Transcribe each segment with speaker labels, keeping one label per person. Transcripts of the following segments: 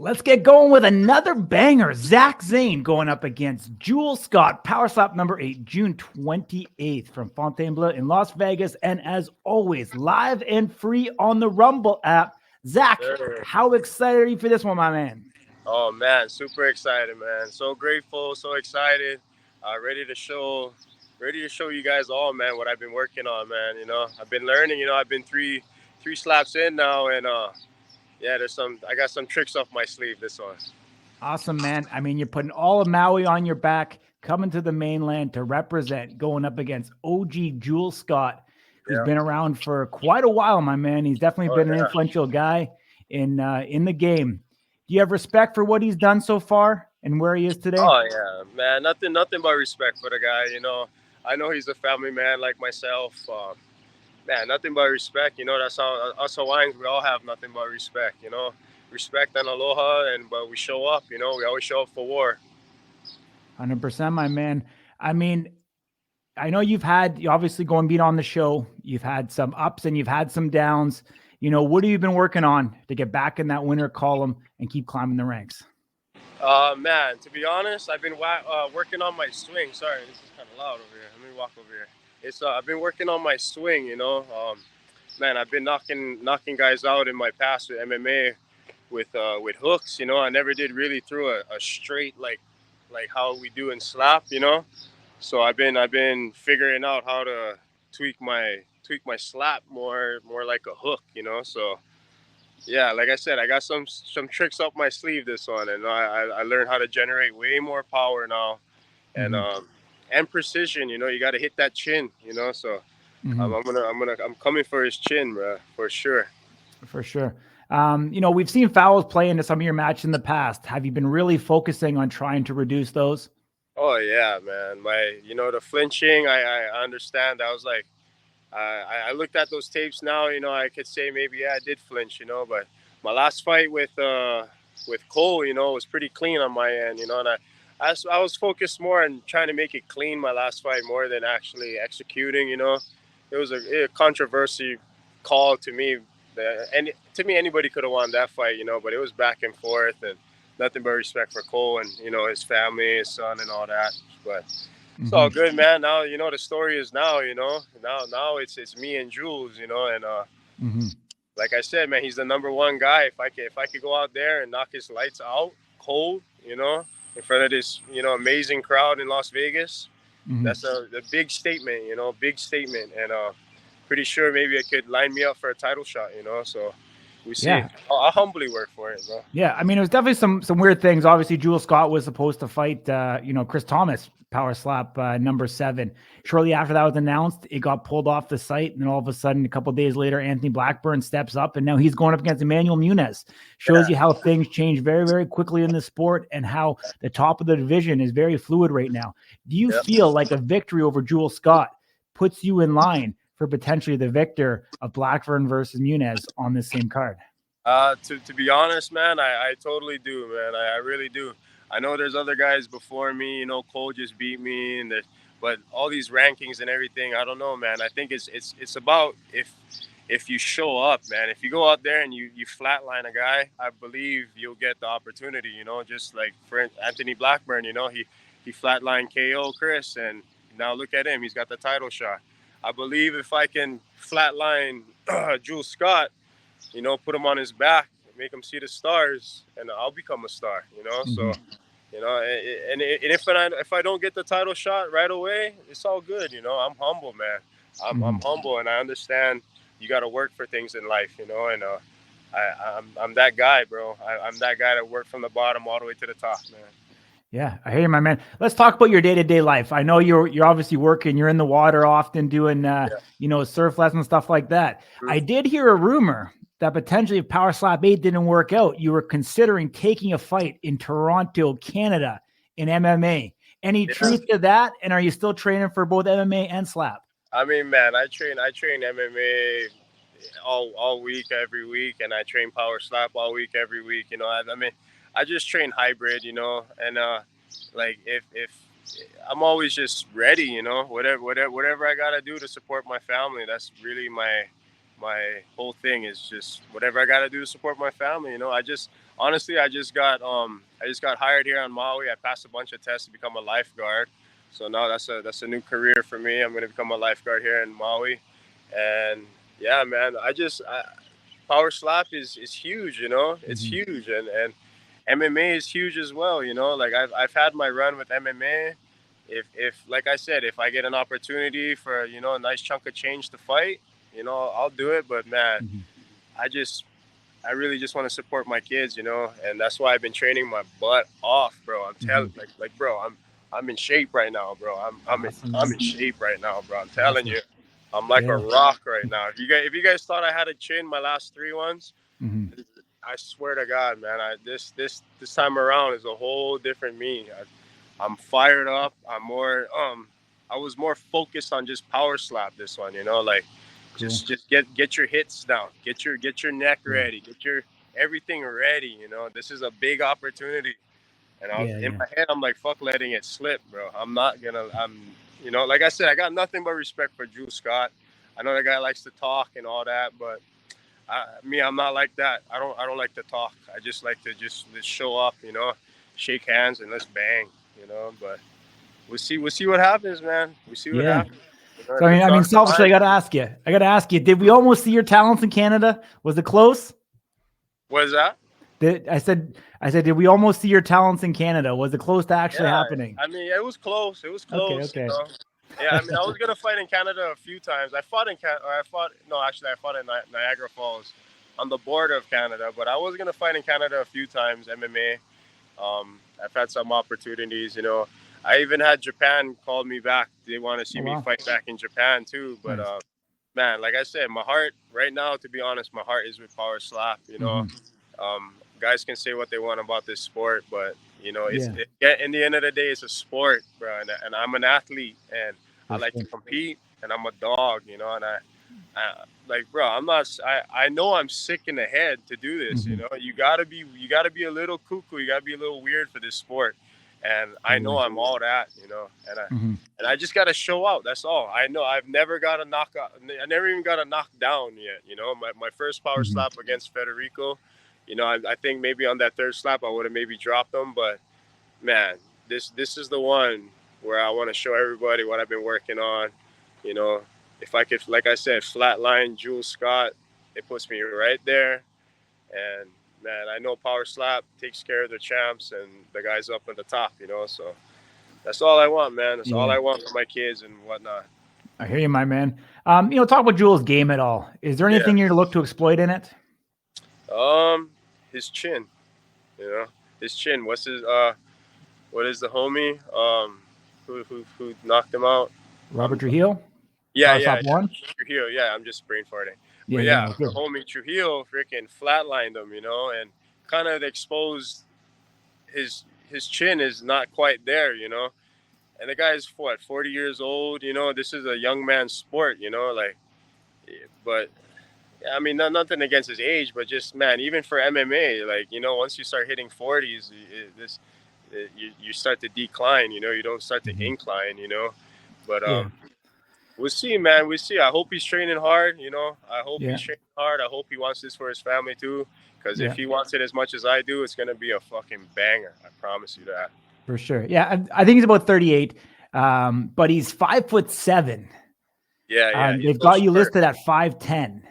Speaker 1: Let's get going with another banger. Zach Zane going up against Jules Scott, Power Slap number 8, June 28th from Fontainebleau in Las Vegas. And as always, live and free on the Rumble app. Zach,
Speaker 2: Sure.
Speaker 1: how excited are you for this one, my man?
Speaker 2: Oh man, super excited, man. So grateful, so excited. Ready to show you guys all, man, what I've been working on, man. I've been learning. I've been three slaps in now, and yeah, I got some tricks off my sleeve this one.
Speaker 1: Awesome, man. I mean, you're putting all of Maui on your back, coming to the mainland to represent, going up against OG Jules Scott, who's
Speaker 2: Yeah.
Speaker 1: been around for quite a while, my man. He's definitely
Speaker 2: Oh
Speaker 1: been an
Speaker 2: yeah.
Speaker 1: influential guy in the game. Do you have respect for what he's done so far and where he is today?
Speaker 2: Oh yeah, man. Nothing but respect for the guy. I know he's a family man like myself. Man, nothing but respect. That's how us Hawaiians, we all have nothing but respect. Respect and aloha, but we show up. We always show up for war.
Speaker 1: 100%, my man. I mean, I know you obviously going beat on the show. You've had some ups and you've had some downs. What have you been working on to get back in that winner column and keep climbing the ranks?
Speaker 2: Man, to be honest, I've been working on my swing. Sorry, this is kind of loud over here. Let me walk over here. I've been working on my swing. Man, I've been knocking guys out in my past with MMA with hooks. I never did really through a straight like how we do in slap. So I've been figuring out how to tweak my slap more like a hook. So yeah, like I said, I got some tricks up my sleeve this one, and I learned how to generate way more power now, and and precision. You got to hit that chin. So I'm coming for his chin, bro, for sure.
Speaker 1: For sure. We've seen fouls play into some of your matches in the past. Have you been really focusing on trying to reduce those?
Speaker 2: Oh yeah, man. The flinching, I understand. I was like, I looked at those tapes now. I could say maybe I did flinch. But my last fight with Cole, was pretty clean on my end. And I was focused more on trying to make it clean my last fight more than actually executing. It was a controversy call to me. And to me, anybody could have won that fight. But it was back and forth, and nothing but respect for Cole and his family, his son, and all that. But it's all good, man. Now the story is now. Now it's me and Jules. And like I said, man, he's the number one guy. If I could go out there and knock his lights out cold, in front of this amazing crowd in Las Vegas, that's a big statement. Big statement, and pretty sure maybe it could line me up for a title shot. So. We see.
Speaker 1: Yeah.
Speaker 2: I'll humbly work for it, bro.
Speaker 1: Yeah, I mean, it was definitely some weird things. Obviously, Jules Scott was supposed to fight, Chris Thomas, Power Slap number 7. Shortly after that was announced, it got pulled off the site, and then all of a sudden, a couple of days later, Anthony Blackburn steps up, and now he's going up against Emanuel Muniz. Shows you how things change very, very quickly in the sport, and how the top of the division is very fluid right now. Do you feel like a victory over Jules Scott puts you in line for potentially the victor of Blackburn versus Muniz on this same card?
Speaker 2: To be honest, man, I totally do, man. I really do. I know there's other guys before me. Cole just beat me, but all these rankings and everything, I don't know, man. I think it's about if you show up, man. If you go out there and you flatline a guy, I believe you'll get the opportunity. Just like for Anthony Blackburn, he flatlined KO Chris, and now look at him. He's got the title shot. I believe if I can flatline Jules Scott, put him on his back, make him see the stars, and I'll become a star. So, and if I don't get the title shot right away, it's all good. I'm humble, man. I'm humble, and I understand you got to work for things in life. And I'm that guy, bro. I'm that guy that worked from the bottom all the way to the top, man.
Speaker 1: Yeah, I hear you, my man. Let's talk about your day-to-day life. I know you're obviously working. You're in the water often doing, surf lessons, stuff like that. I did hear a rumor that potentially if Power Slap 8 didn't work out, you were considering taking a fight in Toronto, Canada in MMA. Any truth to that? And are you still training for both MMA and slap?
Speaker 2: I mean, man, I train MMA all week, every week, and I train Power Slap all week, every week. I just train hybrid, and like if I'm always just ready, whatever I gotta do to support my family. That's really my whole thing is just whatever I gotta do to support my family. honestly, I just got hired here on Maui. I passed a bunch of tests to become a lifeguard. So now that's a new career for me. I'm going to become a lifeguard here in Maui. And yeah, man, power slap is huge, you know. It's huge, and MMA is huge as well, you know. Like I've had my run with MMA. If like I said, if I get an opportunity for, you know, a nice chunk of change to fight, you know, I'll do it. But man, I just I really just want to support my kids, you know, and that's why I've been training my butt off, bro. I'm telling, like, bro, I'm in shape right now, bro. I'm in shape right now, bro. I'm telling you, I'm like a rock right now. If you guys thought I had a chin my last 3 ones, I swear to God, man, this time around is a whole different me. I'm fired up. I was more focused on just power slap this one, you know, like. Cool. Just get your hits down, get your neck ready, get your everything ready. You know, this is a big opportunity, and in my head, I'm like, fuck letting it slip, bro. You know, like I said, I got nothing but respect for Drew Scott. I know the guy likes to talk and all that, but I'm not like that. I don't like to talk. I just like to just show up, you know, shake hands and let's bang, you know. But we'll see what happens, man. We see what happens.
Speaker 1: So I mean, selfishly, I got to ask you, did we almost see your talents in Canada? Was it close?
Speaker 2: What is that?
Speaker 1: I said, did we almost see your talents in Canada? Was it close to actually happening?
Speaker 2: I mean, it was close. It was close. Okay. You know? Yeah, I mean, I was gonna fight in Canada a few times. I fought in Niagara Falls, on the border of Canada. But I was gonna fight in Canada a few times, MMA. I've had some opportunities, you know. I even had Japan call me back. They want to see me fight back in Japan too. But man, like I said, my heart right now, to be honest, my heart is with power slap. You know, guys can say what they want about this sport, but you know, in the end of the day, it's a sport, bro. And I'm an athlete, and I like to compete, and I'm a dog, you know. And I like, bro, I know I'm sick in the head to do this. You know, you gotta be a little cuckoo. You gotta be a little weird for this sport. And I know I'm all that, you know, and I just got to show out. That's all. I know I've never got a knockout. I never even got a knockdown yet. You know, my first power slap against Federico, you know, I think maybe on that third slap I would have maybe dropped him. But man, this is the one where I want to show everybody what I've been working on. You know, if I could, like I said, flatline Jules Scott, it puts me right there. And man, I know power slap takes care of the champs and the guys up at the top, you know. So that's all I want, man. That's all I want for my kids and whatnot.
Speaker 1: I hear you, my man. You know, talk about Jules' game at all. Is there anything you're to look to exploit in it?
Speaker 2: His chin. You know, his chin. What is the homie? Who knocked him out?
Speaker 1: Robert Trujillo.
Speaker 2: Yeah. Trujillo. Yeah, I'm just brain farting.
Speaker 1: Yeah,
Speaker 2: the homie Trujillo freaking flatlined him, you know, and kind of exposed his chin is not quite there, you know. And the guy's 40 years old, you know. This is a young man's sport, you know, like. But I mean, nothing against his age, but just, man, even for MMA, like, you know, once you start hitting 40s, you start to decline, you know. You don't start to incline, you know. But we'll see, man. We'll see. I hope he's training hard, you know. I hope he's training hard. I hope he wants this for his family too. Because if he wants it as much as I do, it's going to be a fucking banger. I promise you that.
Speaker 1: For sure. Yeah, I think he's about 38, but he's 5'7".
Speaker 2: Yeah.
Speaker 1: They've got you listed at 5'10".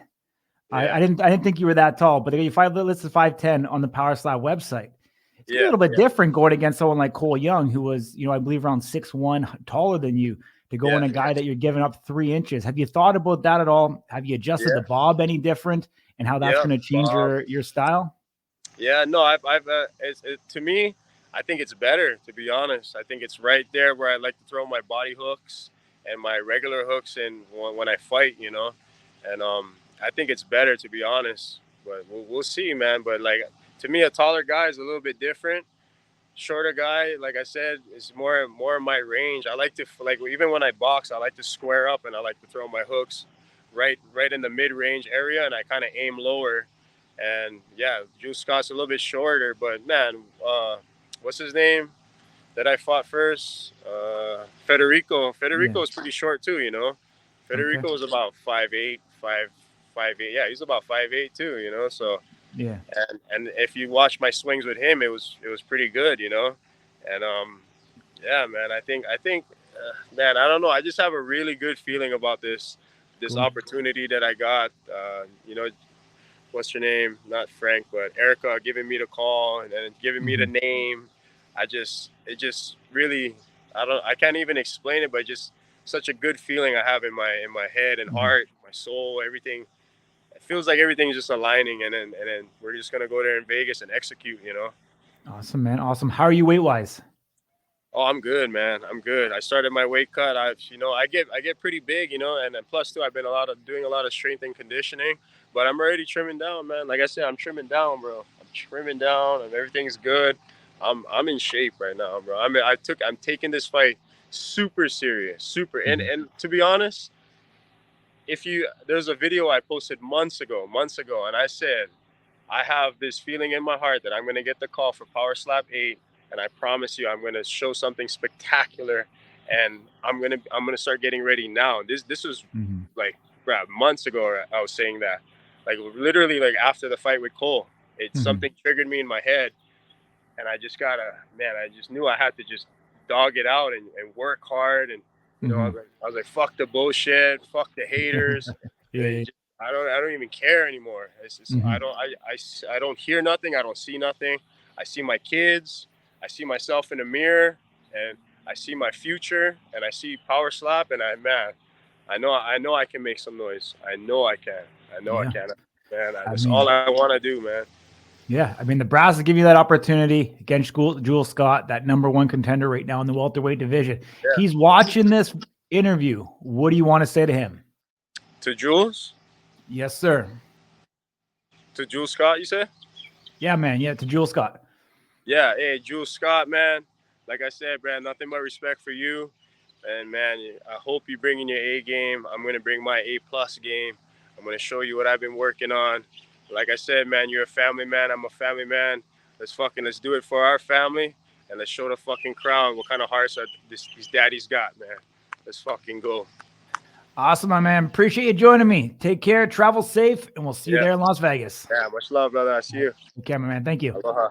Speaker 1: I didn't think you were that tall, but they got you listed 5'10" on the Power Slap website. It's a little bit different going against someone like Cole Young, who was, you know, I believe around 6'1", taller than you, to go in a guy that you're giving up 3 inches. Have you thought about that at all? Have you adjusted the bob any different, and how that's going to change your style?
Speaker 2: Yeah, no, to me, I think it's better, to be honest. I think it's right there where I like to throw my body hooks and my regular hooks in when I fight, you know. And I think it's better, to be honest. But we'll see, man. But like, to me, a taller guy is a little bit different. Shorter guy, like I said, is more in my range. I like to, like, even when I box, I like to square up and I like to throw my hooks right in the mid-range area, and I kind of aim lower. And yeah, Jules Scott's a little bit shorter, but man, what's his name that I fought first? Federico. Federico was pretty short too, you know. Federico was about 5'8", 5'8". Yeah, he's about 5'8" too, you know. So
Speaker 1: Yeah.
Speaker 2: And if you watch my swings with him, it was pretty good, you know. And yeah, man, I think man, I don't know, I just have a really good feeling about this
Speaker 1: Cool.
Speaker 2: opportunity that I got. You know, what's her name? Not Frank, but Erica giving me the call and then giving me the name. It just really, I can't even explain it, but just such a good feeling I have in my head and heart, my soul, everything. It feels like everything's just aligning, and then we're just gonna go there in Vegas and execute, you know.
Speaker 1: Awesome, man. Awesome. How are you weight wise?
Speaker 2: Oh, I'm good, man. I'm good. I started my weight cut. I get pretty big, you know, and then plus too, I've been doing a lot of strength and conditioning, but I'm already trimming down, man. Like I said, I'm trimming down, bro. I'm trimming down, and everything's good. I'm in shape right now, bro. I'm taking this fight super serious, super. And to be honest, if you there's a video I posted months ago, and I said I have this feeling in my heart that I'm going to get the call for Power Slap 8, and I promise you I'm going to show something spectacular, and I'm going to start getting ready now. This was like, bro, months ago I was saying that. Like literally like after the fight with Cole, something triggered me in my head, and I just I just knew I had to just dog it out and work hard, and you know, I was like, fuck the bullshit, fuck the haters.
Speaker 1: Yeah.
Speaker 2: I don't even care anymore. It's just, I don't hear nothing. I don't see nothing. I see my kids. I see myself in the mirror, and I see my future, and I see Power Slap, and I know I can make some noise. I know I can. I can. Man, that's all I want to do, man.
Speaker 1: Yeah, I mean, the Brass is giving you that opportunity against Jules Scott, that #1 contender right now in the welterweight division.
Speaker 2: Yeah.
Speaker 1: He's watching this interview. What do you want to say to him?
Speaker 2: To Jules?
Speaker 1: Yes, sir.
Speaker 2: To Jules Scott, you said?
Speaker 1: Yeah, man. Yeah, to Jules Scott.
Speaker 2: Yeah, hey, Jules Scott, man. Like I said, Brad, nothing but respect for you. And, man, I hope you bring in your A game. I'm going to bring my A+ game. I'm going to show you what I've been working on. Like I said, man, you're a family man. I'm a family man. Let's do it for our family. And let's show the fucking crowd what kind of hearts these daddies got, man. Let's fucking go.
Speaker 1: Awesome, my man. Appreciate you joining me. Take care. Travel safe. And we'll see you there in Las Vegas.
Speaker 2: Yeah, much love, brother. I see you.
Speaker 1: Okay, my man. Thank you.
Speaker 2: Aloha.